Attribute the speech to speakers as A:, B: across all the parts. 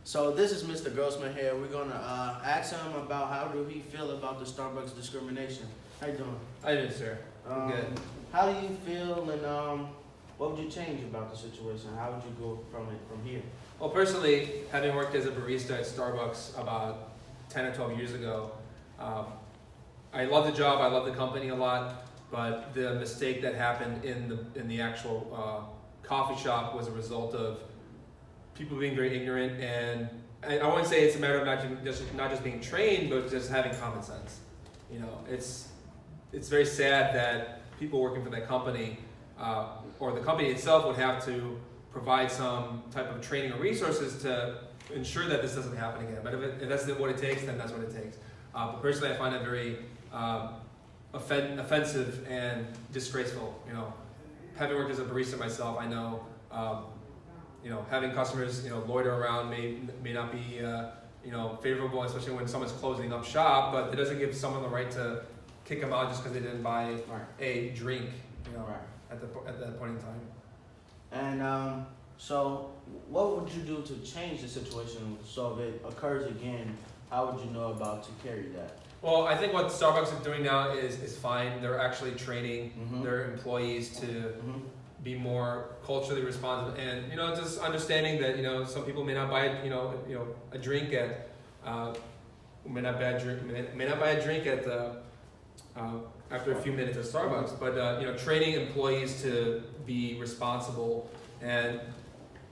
A: So this is Mr. Grossman here. We're gonna ask him about how do he feel about the Starbucks discrimination. How you doing?
B: I do, sir. Good.
A: How do you feel, and what would you change about the situation? How would you go from here?
B: Well, personally, having worked as a barista at Starbucks about 10 or 12 years ago, I love the job. I love the company a lot. But the mistake that happened in the actual coffee shop was a result of people being very ignorant, and I wouldn't say it's a matter of not just being trained, but just having common sense. You know, it's very sad that people working for that company or the company itself would have to provide some type of training or resources to ensure that this doesn't happen again. But if that's what it takes, then that's what it takes. But personally, I find it very offensive and disgraceful. You know, having worked as a barista myself, I know. Having customers, loiter around may not be, favorable, especially when someone's closing up shop. But it doesn't give someone the right to kick them out just because they didn't buy a drink, at that point in time.
A: And so, what would you do to change the situation so if it occurs again? How would you know about to carry that?
B: Well, I think what Starbucks is doing now is fine. They're actually training their employees to be more culturally responsive, and just understanding that some people may not buy a drink at may not buy a drink at after a few minutes at Starbucks, but training employees to be responsible and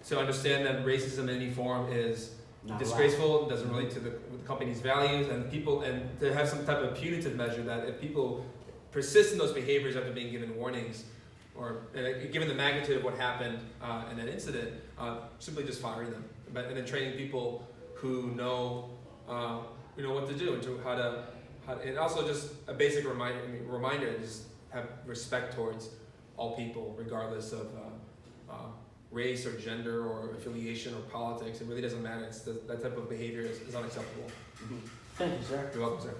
B: to understand that racism in any form is disgraceful, doesn't relate to the company's values, and to have some type of punitive measure that if people persist in those behaviors after being given warnings, or given the magnitude of what happened in that incident, simply just firing them, and then training people who know what to do and to how to, and also just a basic reminder to just have respect towards all people, regardless of race or gender or affiliation or politics. It really doesn't matter. That type of behavior is unacceptable.
A: Thank you, sir.
B: You're welcome, sir.